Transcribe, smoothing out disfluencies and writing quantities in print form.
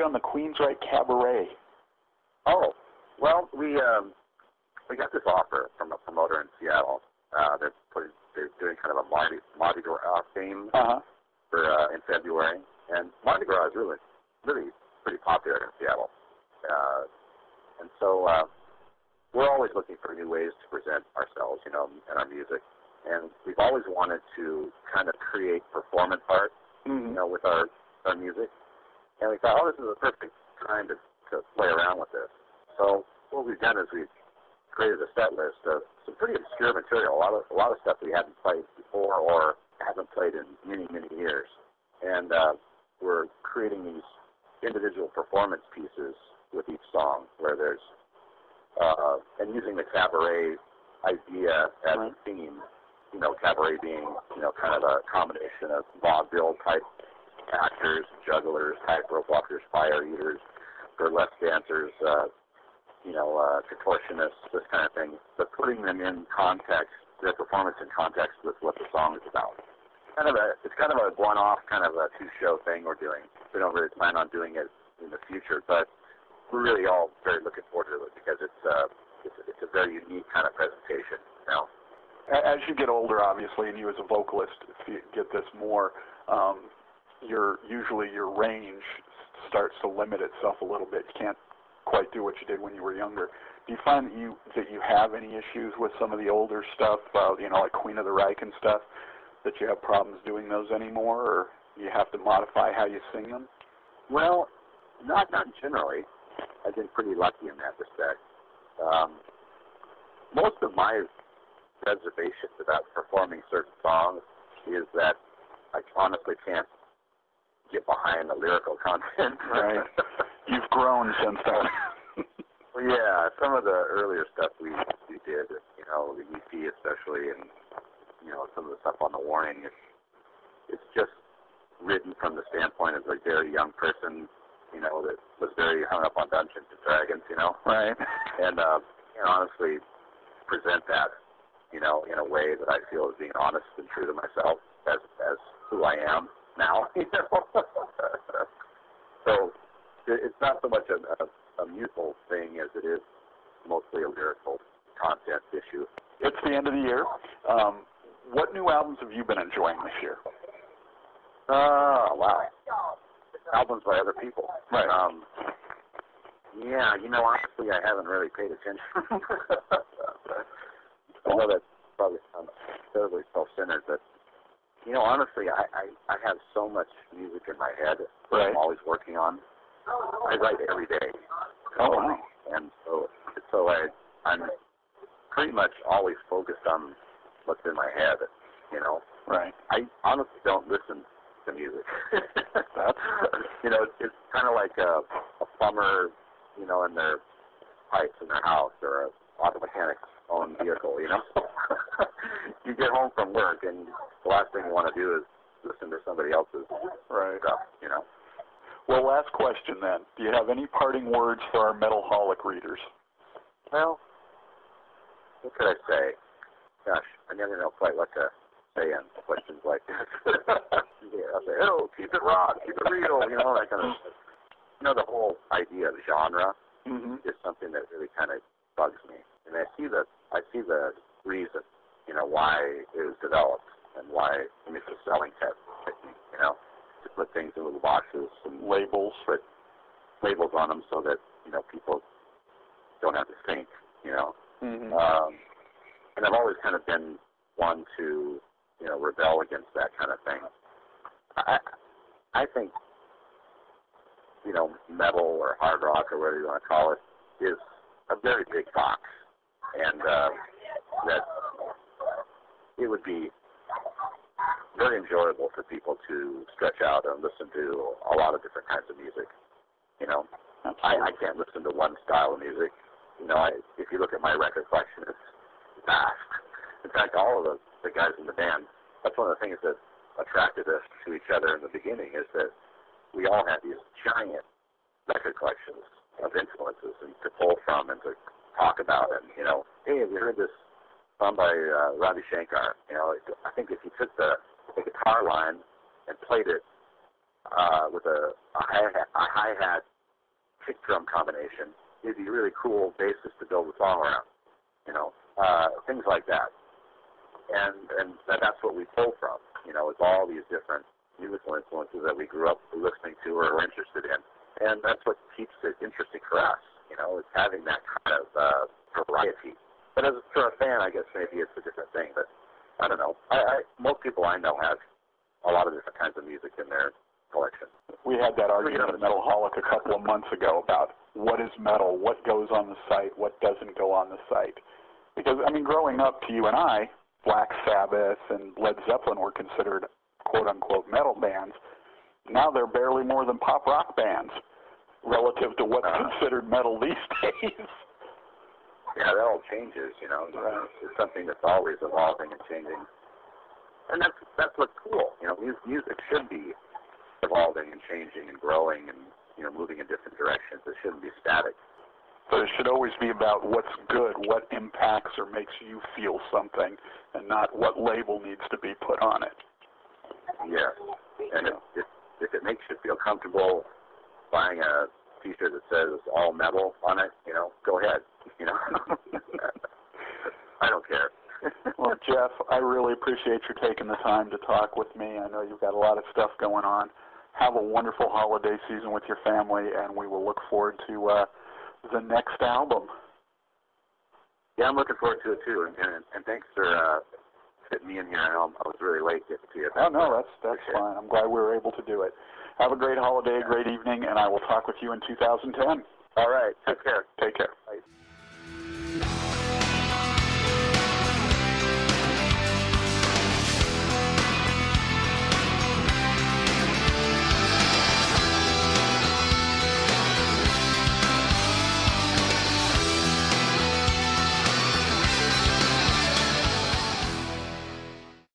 on the Queensryche Cabaret? Oh, well, we got this offer from a promoter in Seattle. They're doing kind of a Mardi Gras theme for in February, and Mardi Gras is really pretty popular in Seattle, and so we're always looking for new ways to present ourselves, and our music, and we've always wanted to kind of create performance art, with our music, and we thought, this is a perfect time to play around with this. So what we've done is we've created a set list of some pretty obscure material, a lot of stuff we hadn't played before or haven't played in many, many years. And we're creating these individual performance pieces with each song where there's, and using the cabaret idea as a theme, cabaret being, kind of a combination of vaudeville type actors, jugglers, tightrope walkers, fire eaters, burlesque dancers, contortionists, this kind of thing, but putting them in context, their performance in context with what the song is about. It's kind of a one-off, kind of a two-show thing we're doing. We don't really plan on doing it in the future, but we're really all very looking forward to it because it's a very unique kind of presentation. As you get older, obviously, and you as a vocalist, if you get this more, usually your range starts to limit itself a little bit. You can't quite do what you did when you were younger. Do you find that you have any issues with some of the older stuff, like Queen of the Reich and stuff, that you have problems doing those anymore, or you have to modify how you sing them? Well, not generally. I've been pretty lucky in that respect. Most of my reservations about performing certain songs is that I honestly can't get behind the lyrical content. Right. You've grown since then. Well, yeah, some of the earlier stuff we did, the EP especially, and some of the stuff on the Warning, it's just written from the standpoint of a very young person, that was very hung up on Dungeons and Dragons, Right. And honestly present that, in a way that I feel is being honest and true to myself as who I am now, So it's not so much a musical thing as it is mostly a lyrical content issue. It's the end of the year. What new albums have you been enjoying this year? Wow. Albums by other people. Right. Honestly, I haven't really paid attention. I know that probably sounds terribly self-centered, but, honestly, I have so much music in my head that I'm always working on. I write every day. Oh, wow. And so I'm pretty much always focused on what's in my head, Right. I honestly don't listen to music. It's kind of like a plumber, in their pipes in their house, or an auto mechanic's own vehicle, You get home from work, and the last thing you want to do is listen to somebody else's stuff, Well, last question then. Do you have any parting words for our Metalholic readers? Well, what could I say? Gosh, I never know quite what to say in questions like this. I'll say, keep it raw, keep it real, that kind of stuff. The whole idea of genre is something that really kind of bugs me. And I see the reason, why it was developed and why it's a selling technique, to put things in little boxes and labels, put labels on them so that, people don't have to think, And I've always kind of been one to, rebel against that kind of thing. I think, metal or hard rock or whatever you want to call it is a very big box, and that it would be very enjoyable for people to stretch out and listen to a lot of different kinds of music. I can't listen to one style of music. If you look at my record collection, it's vast. In fact, all of the guys in the band, that's one of the things that attracted us to each other in the beginning, is that we all had these giant record collections of influences and to pull from and to talk about. And, hey, have you heard this song by Ravi Shankar? I think if you took the guitar line and played it with a hi-hat kick drum combination. It'd be a really cool basis to build a song around, things like that. And that's what we pull from, it's all these different musical influences that we grew up listening to or were interested in. And that's what keeps it interesting for us, is having that kind of variety. But for a fan, I guess maybe it's a different thing, but I don't know. Most people I know have a lot of different kinds of music in their collection. We had that argument at Metalholic a couple of months ago about what is metal, what goes on the site, what doesn't go on the site. Because, growing up to you and I, Black Sabbath and Led Zeppelin were considered quote-unquote metal bands. Now they're barely more than pop rock bands relative to what's considered metal these days. Yeah, that all changes, Right. It's something that's always evolving and changing. And that's what's cool. Music should be evolving and changing and growing and, moving in different directions. It shouldn't be static. But it should always be about what's good, what impacts or makes you feel something, and not what label needs to be put on it. Yeah. And if it makes you feel comfortable buying a T-shirt that says all metal on it, go ahead. I don't care. Well, Geoff, I really appreciate you taking the time to talk with me. I know you've got a lot of stuff going on. Have a wonderful holiday season with your family, and we will look forward to the next album. Yeah, I'm looking forward to it too, and thanks for fitting me in here. I know I was really late getting to you. Oh, no, that's fine. I'm glad we were able to do it. Have a great holiday, a great evening, and I will talk with you in 2010. All right. Take care. Take care.